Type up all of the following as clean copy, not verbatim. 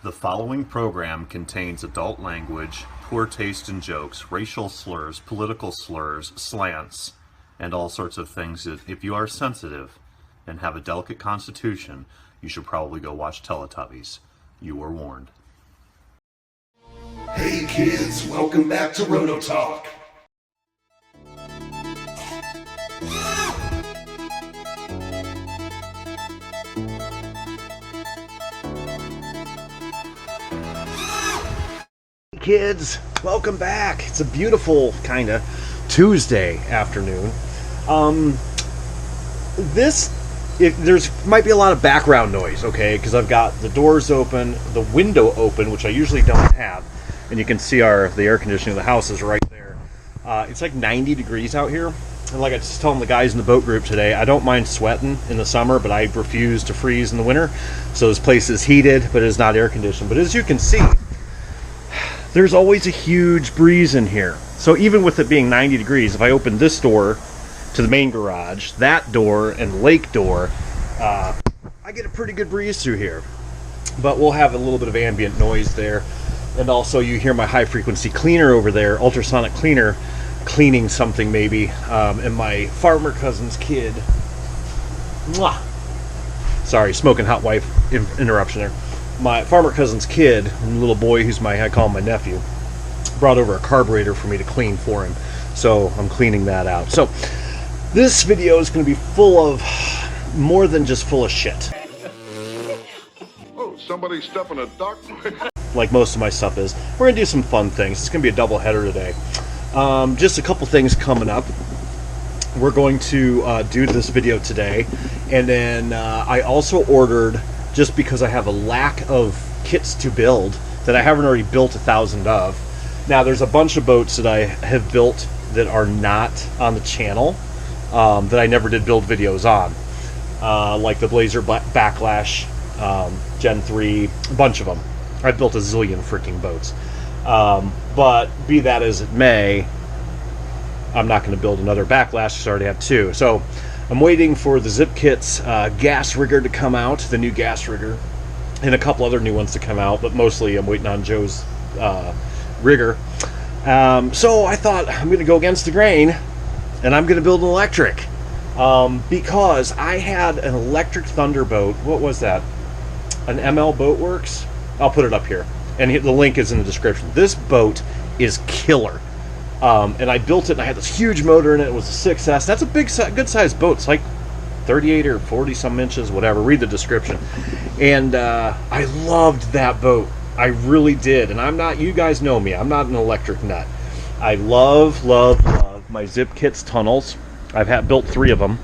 The following program contains adult language, poor taste in jokes, racial slurs, political slurs, slants, and all sorts of things that, if you are sensitive and have a delicate constitution, you should probably go watch Teletubbies. You were warned. Hey kids, welcome back to Roto Talk. Kids, welcome back. It's a beautiful kind of Tuesday afternoon. There's might be a lot of background noise, okay, because I've got the doors open, the window open, which I usually don't have, and you can see the air conditioning of the house is right there. It's like 90 degrees out here, and like I just told the guys in the boat group today, I don't mind sweating in the summer, but I refuse to freeze in the winter. So this place is heated, but it is not air conditioned. But as you can see, there's always a huge breeze in here. So even with it being 90 degrees, if I open this door to the main garage, that door, and lake door, I get a pretty good breeze through here. But we'll have a little bit of ambient noise there. And also you hear my high frequency cleaner over there, ultrasonic cleaner, cleaning something maybe. And my farmer cousin's kid. Mwah! Sorry, smoking hot wife interruption there. My farmer cousin's kid, little boy who's I call him my nephew, brought over a carburetor for me to clean for him. So I'm cleaning that out. So this video is going to be full of more than just full of shit. Oh, somebody's stuffing a duck? Like most of my stuff is. We're going to do some fun things. It's going to be a double header today. Just a couple things coming up. We're going to do this video today. And then I also ordered, just because I have a lack of kits to build that I haven't already built 1,000 of. Now there's a bunch of boats that I have built that are not on the channel, that I never did build videos on, like the Blazer Backlash, Gen 3, a bunch of them. I've built a zillion freaking boats. But be that as it may, I'm not going to build another Backlash because I already have two. So I'm waiting for the Zip Kits gas rigger to come out, the new gas rigger, and a couple other new ones to come out, but mostly I'm waiting on Joe's rigger. So I thought I'm going to go against the grain, and I'm going to build an electric. Because I had an electric Thunderboat. What was that? An ML Boatworks? I'll put it up here. And the link is in the description. This boat is killer. And I built it, and I had this huge motor in it. It was a 6S. That's a good sized boat. It's like 38 or 40 some inches, whatever. Read the description. And I loved that boat. I really did. And I'm not, you guys know me, I'm not an electric nut. I love my Zip Kits tunnels. I've built 3 of them.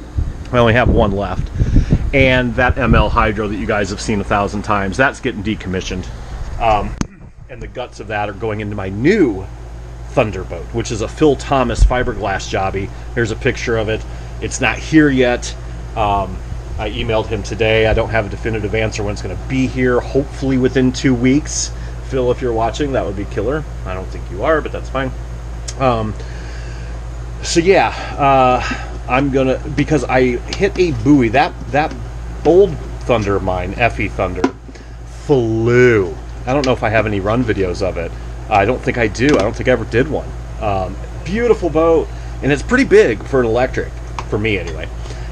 I only have 1 left. And that ML Hydro that you guys have seen 1,000 times, that's getting decommissioned. And the guts of that are going into my new Thunderboat, which is a Phil Thomas fiberglass jobby. Here's a picture of it. It's not here yet. I emailed him today. I don't have a definitive answer when it's going to be here. Hopefully within 2 weeks. Phil, if you're watching, that would be killer. I don't think you are, but that's fine. So yeah, I'm gonna, because I hit a buoy. That old Thunder of mine, FE Thunder, flew. I don't know if I have any run videos of it. I don't think I do. I don't think I ever did one. Beautiful boat, and it's pretty big for an electric, for me anyway.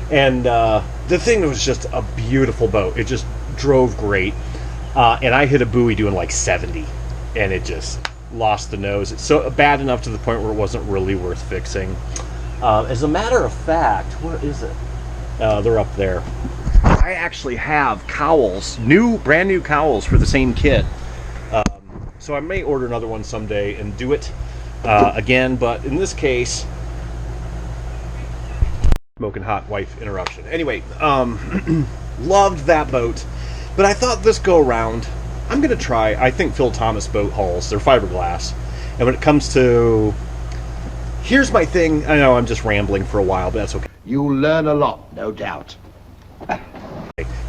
And the thing was just a beautiful boat. It just drove great. And I hit a buoy doing like 70, and it just lost the nose. It's so bad enough to the point where it wasn't really worth fixing. As a matter of fact, where is it? They're up there. I actually have cowls, brand new cowls for the same kit. So I may order another one someday and do it again, but in this case, smoking hot wife interruption. Anyway, loved that boat, but I thought this go around, I'm going to try, I think Phil Thomas boat hulls, they're fiberglass, and when it comes to, here's my thing, I know I'm just rambling for a while, but that's okay. You'll learn a lot, no doubt.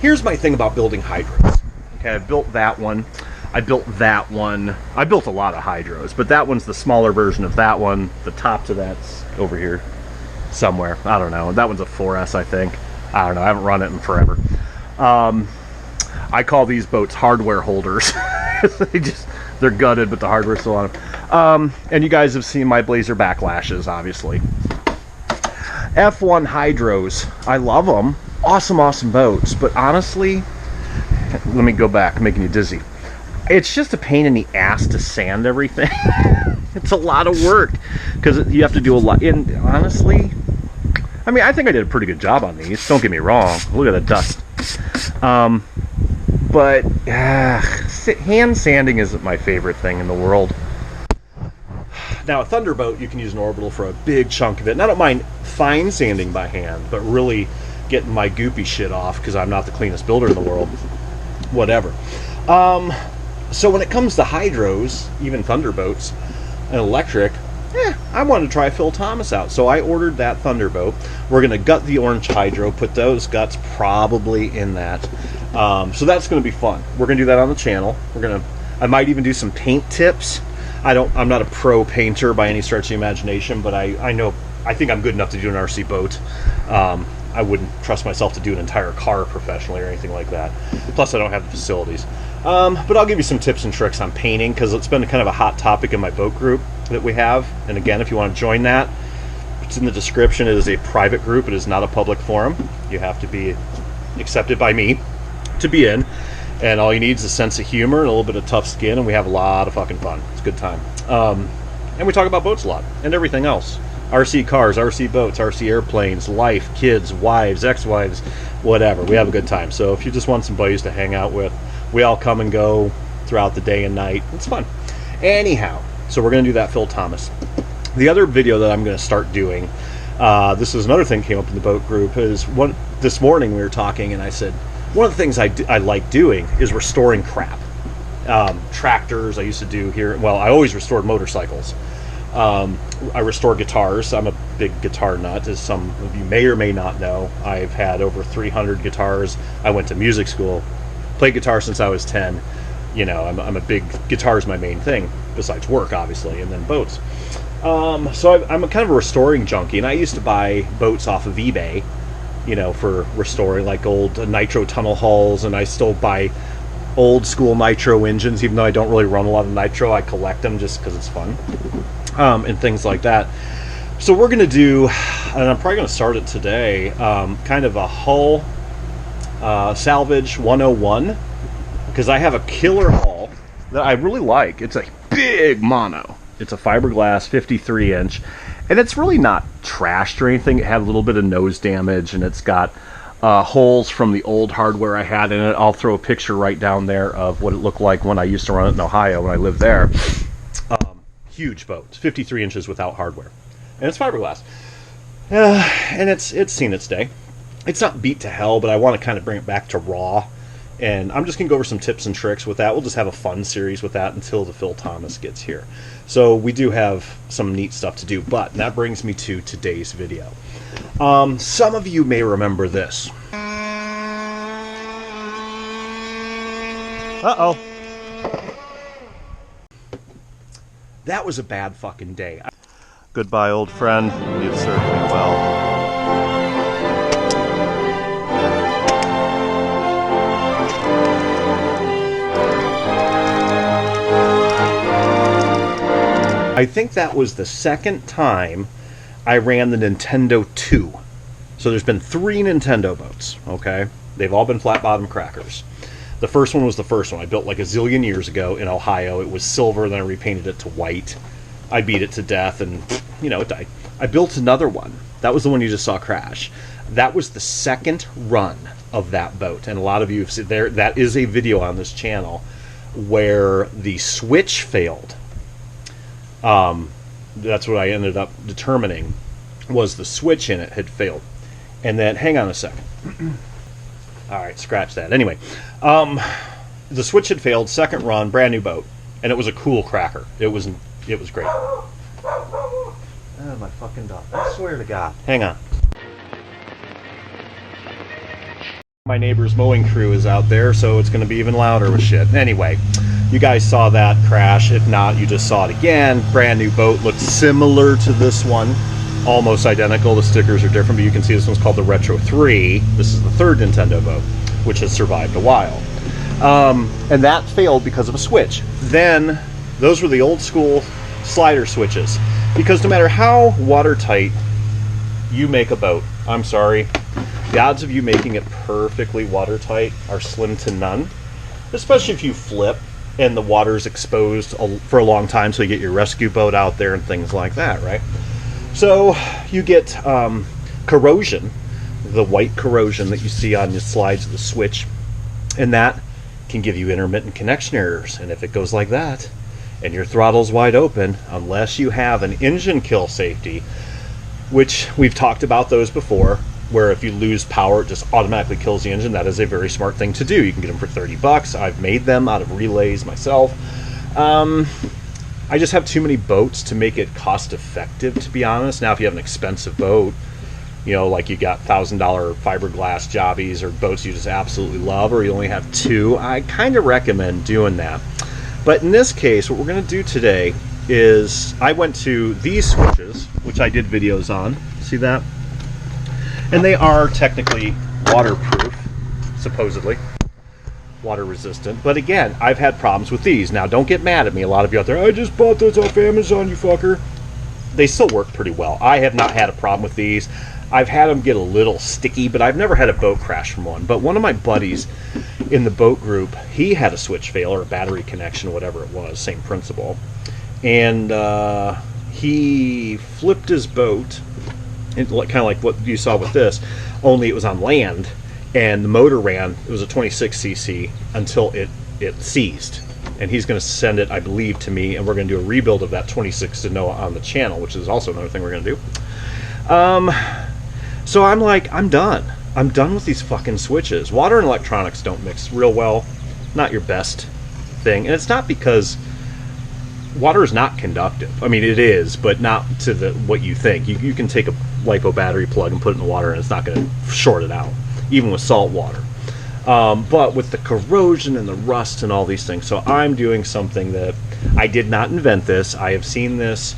Here's my thing about building hydros. Okay, I built that one. I built that one. I built a lot of hydros, but that one's the smaller version of that one. The top to that's over here somewhere. I don't know. That one's a 4S, I think. I don't know. I haven't run it in forever. I call these boats hardware holders. they're gutted, but the hardware's still on them. And you guys have seen my Blazer backlashes, obviously. F1 Hydros, I love them. Awesome boats, but honestly, let me go back, I'm making you dizzy. It's just a pain in the ass to sand everything. It's a lot of work because you have to do a lot. And honestly, I mean, I think I did a pretty good job on these. Don't get me wrong. Look at the dust. But hand sanding isn't my favorite thing in the world. Now, a Thunderboat, you can use an orbital for a big chunk of it. And I don't mind fine sanding by hand, but really getting my goopy shit off because I'm not the cleanest builder in the world. Whatever. So when it comes to hydros, even Thunderboats, and electric, I wanted to try Phil Thomas out. So I ordered that Thunderboat. We're going to gut the orange hydro, put those guts probably in that. So that's going to be fun. We're going to do that on the channel. I might even do some paint tips. I'm not a pro painter by any stretch of the imagination, but I think I'm good enough to do an RC boat. I wouldn't trust myself to do an entire car professionally or anything like that. Plus, I don't have the facilities. But I'll give you some tips and tricks on painting because it's been kind of a hot topic in my boat group that we have. And again, if you want to join that, it's in the description. It is a private group. It is not a public forum. You have to be accepted by me to be in. And all you need is a sense of humor and a little bit of tough skin, and we have a lot of fucking fun. It's a good time. And we talk about boats a lot and everything else. RC cars, RC boats, RC airplanes, life, kids, wives, ex-wives, whatever. We have a good time. So if you just want some buddies to hang out with, we all come and go throughout the day and night. It's fun. Anyhow, so we're going to do that Phil Thomas. The other video that I'm going to start doing, this is another thing that came up in the boat group, is this morning we were talking and I said, one of the things I like doing is restoring crap. Tractors, I used to do here. Well, I always restored motorcycles. I restore guitars. I'm a big guitar nut, as some of you may or may not know. I've had over 300 guitars. I went to music school, played guitar since I was 10. You know, I'm a big, guitar is my main thing, besides work, obviously, and then boats. So I'm a kind of a restoring junkie, and I used to buy boats off of eBay, you know, for restoring, like old nitro tunnel hulls, and I still buy old school nitro engines, even though I don't really run a lot of nitro. I collect them just because it's fun. And things like that. So we're going to do, and I'm probably going to start it today, kind of a hull salvage 101, because I have a killer hull that I really like. It's a big mono. It's a fiberglass 53 inch, and it's really not trashed or anything. It had a little bit of nose damage, and it's got holes from the old hardware I had in it. I'll throw a picture right down there of what it looked like when I used to run it in Ohio when I lived there. Huge boat, 53 inches without hardware, and it's fiberglass, and it's seen its day. It's not beat to hell, but I want to kind of bring it back to raw, and I'm just gonna go over some tips and tricks with that. We'll just have a fun series with that until the Phil Thomas gets here. So we do have some neat stuff to do, but that brings me to today's video. Some of you may remember this. Uh-oh. That was a bad fucking day. Goodbye, old friend. You've served me well. I think that was the second time I ran the Nintendo 2. So there's been 3 Nintendo boats, okay? They've all been flat bottom crackers. The first one was the first one I built like a zillion years ago in Ohio. It was silver, then I repainted it to white. I beat it to death, and, you know, it died. I built another one. That was the one you just saw crash. That was the second run of that boat, and a lot of you have seen there. That is a video on this channel where the switch failed. That's what I ended up determining was the switch in it had failed. And then, hang on a second. All right, scratch that. Anyway, the switch had failed, second run, brand new boat, and it was a cool cracker. It was great. Oh, my fucking dog. I swear to God. Hang on. My neighbor's mowing crew is out there, so it's going to be even louder with shit. Anyway, you guys saw that crash. If not, you just saw it again. Brand new boat, looked similar to this one. Almost identical. The stickers are different, but you can see this one's called the Retro 3. This is the third Nintendo boat, which has survived a while. And that failed because of a switch. Then those were the old school slider switches, because no matter how watertight you make a boat, I'm sorry, the odds of you making it perfectly watertight are slim to none, especially if you flip and the water's exposed for a long time, so you get your rescue boat out there and things like that, right? So you get corrosion, the white corrosion that you see on the slides of the switch, and that can give you intermittent connection errors. And if it goes like that and your throttle's wide open, unless you have an engine kill safety, which we've talked about those before, where if you lose power it just automatically kills the engine, that is a very smart thing to do. You can get them for 30 bucks. I've made them out of relays myself. I just have too many boats to make it cost effective, to be honest. Now if you have an expensive boat, you know, like you got $1,000 fiberglass jobbies or boats you just absolutely love, or you only have two, I kind of recommend doing that. But in this case, what we're going to do today is I went to these switches, which I did videos on. See that? And they are technically waterproof, supposedly. Water resistant. But again, I've had problems with these. Now, don't get mad at me. A lot of you out there, I just bought those off Amazon, you fucker. They still work pretty well. I have not had a problem with these. I've had them get a little sticky, but I've never had a boat crash from one. But one of my buddies in the boat group, he had a switch fail or a battery connection, whatever it was, same principle. And he flipped his boat, kind of like what you saw with this, only it was on land, and the motor ran, it was a 26cc, until it seized. And he's going to send it, I believe, to me, and we're going to do a rebuild of that 26 to Noah on the channel, which is also another thing we're going to do. So I'm like, I'm done. I'm done with these fucking switches. Water and electronics don't mix real well. Not your best thing. And it's not because water is not conductive. I mean, it is, but not to what you think. You can take a LiPo battery plug and put it in the water and it's not going to short it out, even with salt water. But with the corrosion and the rust and all these things, so I'm doing something that I did not invent this. I have seen this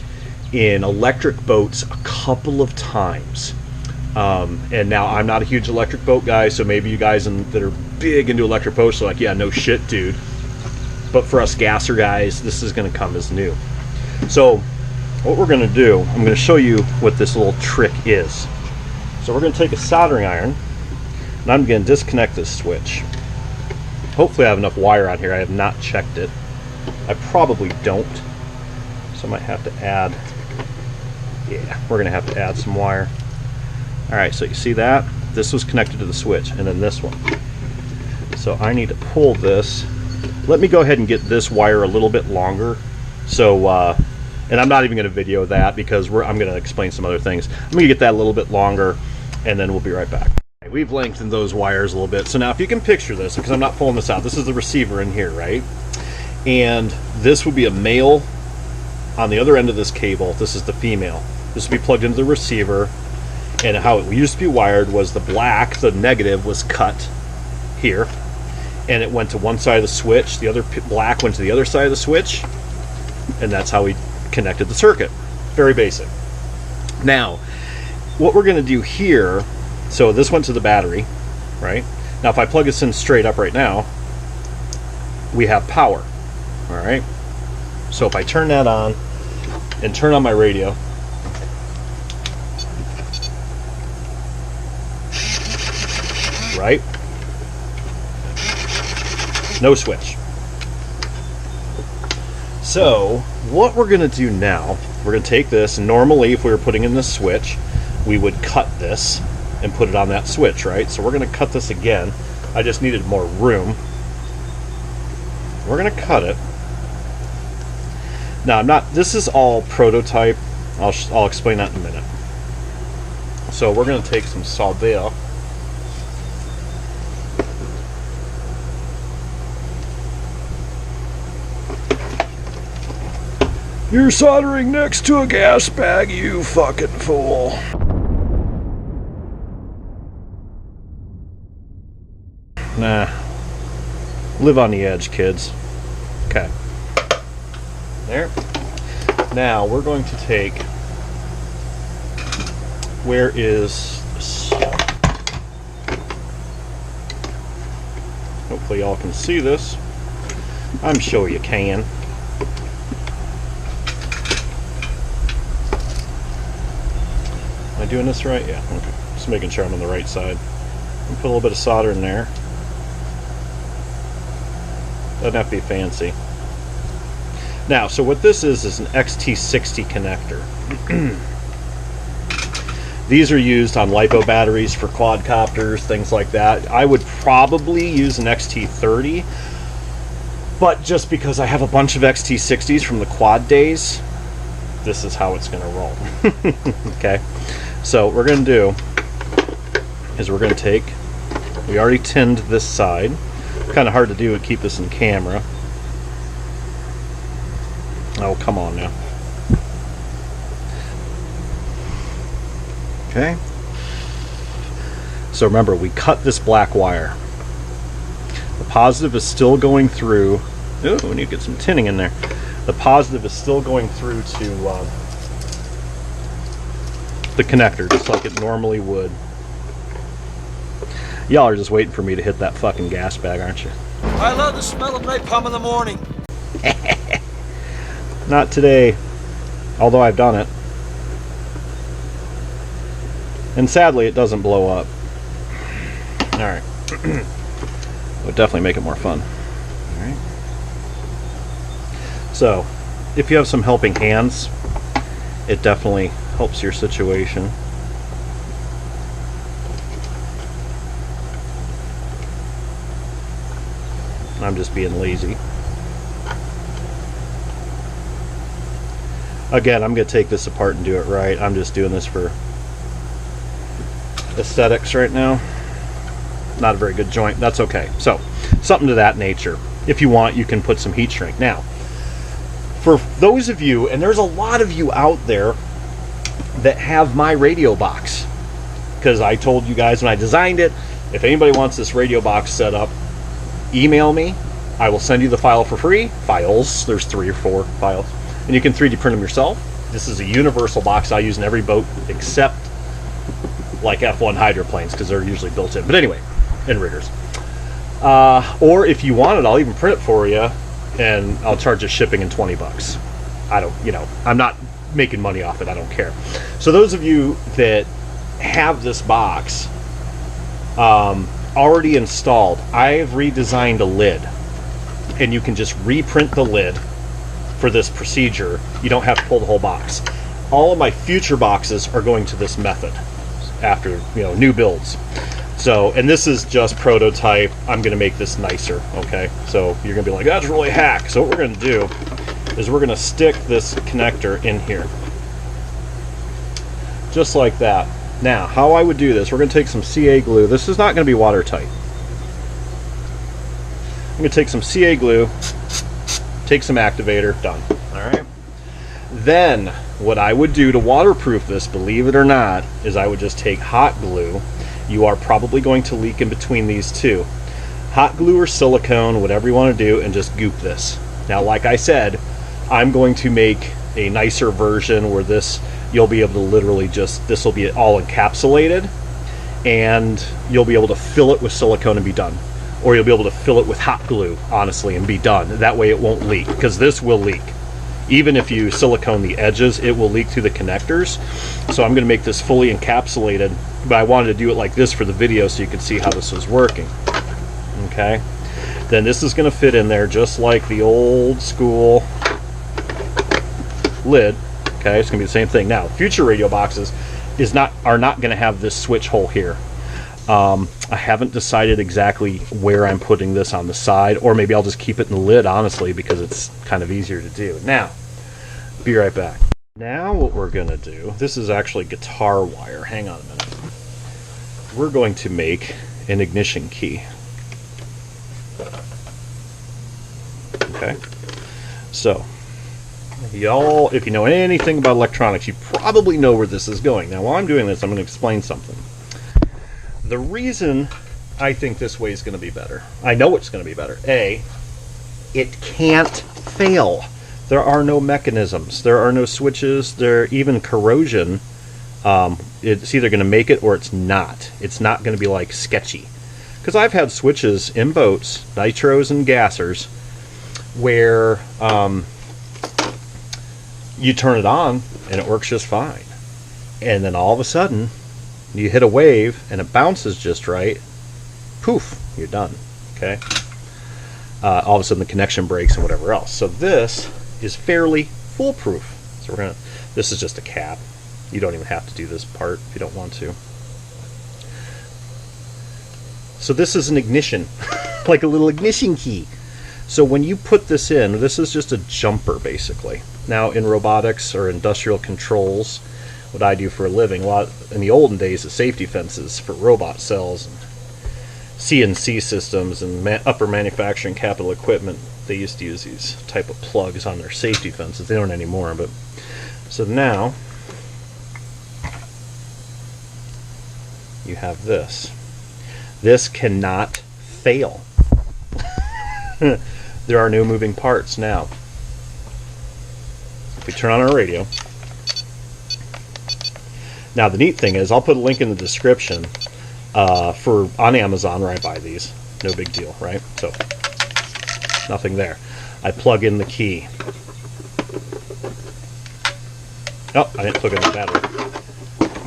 in electric boats a couple of times. And now I'm not a huge electric boat guy, so maybe you guys that are big into electric boats are like, yeah, no shit, dude. But for us gasser guys, this is going to come as new. So what we're going to do, I'm going to show you what this little trick is. So we're going to take a soldering iron, and I'm going to disconnect this switch. Hopefully I have enough wire on here. I have not checked it. I probably don't. So I might have to add, yeah, we're going to have to add some wire. Alright, so you see that? This was connected to the switch, and then this one. So I need to pull this. Let me go ahead and get this wire a little bit longer. So, and I'm not even going to video that because I'm going to explain some other things. I'm going to get that a little bit longer, and then we'll be right back. We've lengthened those wires a little bit. So now if you can picture this, because I'm not pulling this out, this is the receiver in here, right? And this would be a male on the other end of this cable. This is the female. This would be plugged into the receiver. And how it used to be wired was the black, the negative, was cut here. And it went to one side of the switch. The other black went to the other side of the switch. And that's how we connected the circuit. Very basic. Now, what we're going to do here, so this went to the battery, right? Now, if I plug this in straight up right now, we have power, all right? So if I turn that on and turn on my radio, right? No switch. So what we're going to do now, we're going to take this, and normally if we were putting in this switch, we would cut this and put it on that switch, right? So we're going to cut this again. I just needed more room. We're going to cut it. Now, this is all prototype. I'll explain that in a minute. So we're going to take some solder. You're soldering next to a gas bag, you fucking fool. Nah. Live on the edge, kids. Okay. There. Now we're going to take, where is this? Hopefully y'all can see this. I'm sure you can. Am I doing this right? Yeah, okay. Just making sure I'm on the right side. Put a little bit of solder in there. Doesn't have to be fancy. Now, so what this is an XT60 connector. These are used on LiPo batteries for quadcopters, things like that. I would probably use an XT30, but just because I have a bunch of XT60s from the quad days, this is how it's going to roll. Okay, so what we're going to do is we're going to take, we already tinned this side. Kind of hard to do and keep this in camera. Oh, come on now. Okay. So remember, we cut this black wire. The positive is still going through. Oh, we need to get some tinning in there. The positive is still going through to the connector, just like it normally would. Y'all are just waiting for me to hit that fucking gas bag, aren't you? I love the smell of napalm in the morning. Not today, although I've done it. And sadly, it doesn't blow up. Alright. Would definitely make it more fun. Alright. So, if you have some helping hands, it definitely helps your situation. I'm just being lazy. Again, I'm going to take this apart and do it right. I'm just doing this for aesthetics right now. Not a very good joint. That's okay. So, something to that nature. If you want, you can put some heat shrink. Now, for those of you, and there's a lot of you out there that have my radio box, because I told you guys when I designed it, if anybody wants this radio box set up, email me. I will send you the file for free. Files, there's 3 or 4 files, and you can 3D print them yourself. This is a universal box I use in every boat except like F1 hydroplanes, because they're usually built in. But anyway, and riggers. Or if you want it, I'll even print it for you, and I'll charge you shipping and 20 bucks. I don't, I'm not making money off it. I don't care. So those of you that have this box already installed, I've redesigned a lid, and you can just reprint the lid for this procedure. You don't have to pull the whole box. All of my future boxes are going to this method after new builds. So, and this is just prototype. I'm going to make this nicer. Okay, so you're going to be like, that's really hack. So what we're going to do is we're going to stick this connector in here, just like that. Now, how I would do this, we're going to take some CA glue. This is not going to be watertight. I'm going to take some CA glue, take some activator, done. Alright. Then, what I would do to waterproof this, believe it or not, is I would just take hot glue. You are probably going to leak in between these two. Hot glue or silicone, whatever you want to do, and just goop this. Now, like I said, I'm going to make a nicer version where this, you'll be able to literally just, this will be all encapsulated, and you'll be able to fill it with silicone and be done. Or you'll be able to fill it with hot glue, honestly, and be done. That way it won't leak, because this will leak. Even if you silicone the edges, it will leak through the connectors. So I'm going to make this fully encapsulated, but I wanted to do it like this for the video so you could see how this was working. Okay? Then this is going to fit in there just like the old school lid. Okay, it's going to be the same thing. Now, future radio boxes are not going to have this switch hole here. I haven't decided exactly where I'm putting this on the side, or maybe I'll just keep it in the lid, honestly, because it's kind of easier to do. Now, be right back. Now what we're going to do, this is actually guitar wire. Hang on a minute. We're going to make an ignition key. Okay, so y'all, if you know anything about electronics, you probably know where this is going. Now, while I'm doing this, I'm going to explain something. The reason I think this way is going to be better, I know it's going to be better. A, it can't fail. There are no mechanisms. There are no switches. Even corrosion, it's either going to make it or it's not. It's not going to be like sketchy. Because I've had switches in boats, nitros and gassers, where you turn it on and it works just fine. And then all of a sudden, you hit a wave and it bounces just right. Poof, you're done. Okay? All of a sudden the connection breaks and whatever else. So this is fairly foolproof. So this is just a cap. You don't even have to do this part if you don't want to. So this is an ignition, like a little ignition key. So when you put this in, this is just a jumper basically. Now in robotics or industrial controls, what I do for a living, a lot in the olden days, the safety fences for robot cells, and CNC systems, and upper manufacturing capital equipment, they used to use these type of plugs on their safety fences. They don't anymore, but so now you have this. This cannot fail. There are no moving parts now. If we turn on our radio. Now the neat thing is, I'll put a link in the description on Amazon where I buy these. No big deal, right? So nothing there. I plug in the key. Oh, I didn't plug in the battery.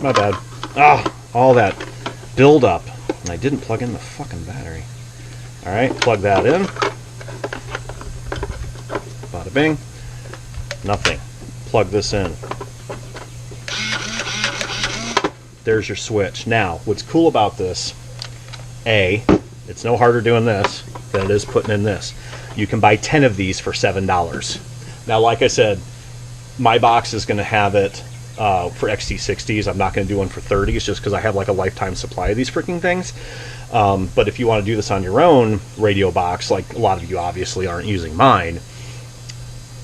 My bad. Ah, all that build up. And I didn't plug in the fucking battery. Alright, plug that in. Bada bing. Nothing. Plug this in. There's your switch. Now, what's cool about this, it's no harder doing this than it is putting in this. You can buy 10 of these for $7. Now, like I said, my box is going to have it for XT60s. I'm not going to do one for 30s just because I have like a lifetime supply of these freaking things. But if you want to do this on your own radio box, like a lot of you obviously aren't using mine,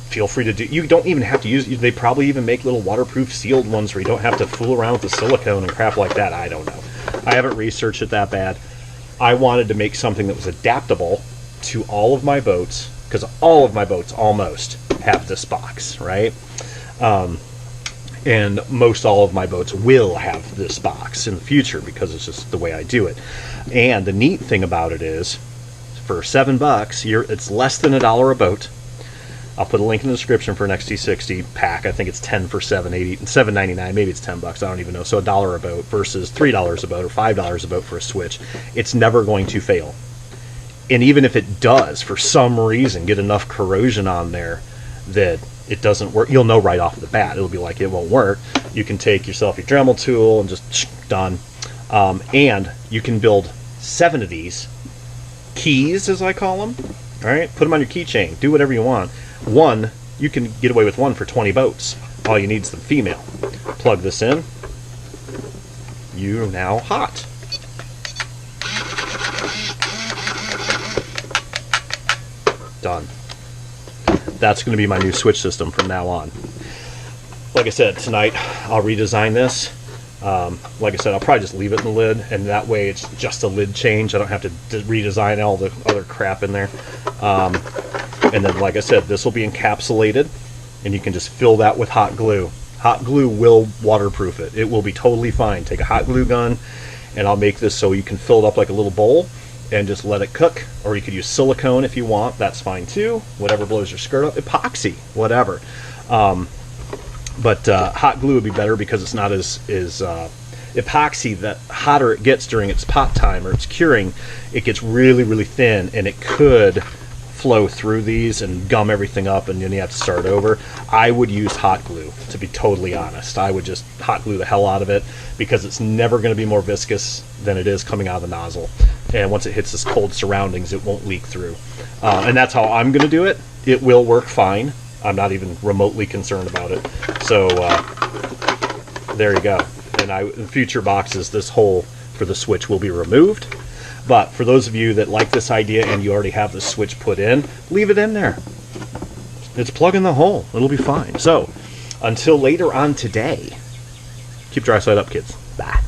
feel free to do. You don't even have to use. They probably even make little waterproof sealed ones where you don't have to fool around with the silicone and crap like that. I don't know. I haven't researched it that bad. I wanted to make something that was adaptable to all of my boats, because all of my boats almost have this box, right? And most all of my boats will have this box in the future because it's just the way I do it. And the neat thing about it is, for $7, it's less than $1 a boat. I'll put a link in the description for an XT60 pack. I think it's 10 for $7.99. Maybe it's $10. I don't even know. So $1 a boat versus $3 a boat or $5 a boat for a switch. It's never going to fail. And even if it does, for some reason, get enough corrosion on there that it doesn't work, you'll know right off the bat. It'll be like it won't work. You can take yourself your Dremel tool and just done. And you can build 7 of these keys, as I call them. All right, put them on your keychain. Do whatever you want. One, you can get away with one for 20 boats. All you need is the female. Plug this in. You're now hot. Done. That's going to be my new switch system from now on. Like I said, tonight I'll redesign this. Like I said, I'll probably just leave it in the lid, and that way it's just a lid change. I don't have to redesign all the other crap in there. And then, like I said, this will be encapsulated, and you can just fill that with hot glue. Hot glue will waterproof it. It will be totally fine. Take a hot glue gun, and I'll make this so you can fill it up like a little bowl and just let it cook. Or you could use silicone if you want. That's fine too. Whatever blows your skirt up. Epoxy, whatever. But hot glue would be better because it's not as epoxy. The hotter it gets during its pot time or its curing, it gets really, really thin, and it could flow through these and gum everything up, and then you have to start over. I would use hot glue, to be totally honest. I would just hot glue the hell out of it because it's never going to be more viscous than it is coming out of the nozzle. And once it hits this cold surroundings, it won't leak through. And that's how I'm going to do it. It will work fine. I'm not even remotely concerned about it. So there you go. And in future boxes, this hole for the switch will be removed. But for those of you that like this idea and you already have the switch put in, leave it in there. It's plug in the hole. It'll be fine. So until later on today, keep dry side up, kids. Bye.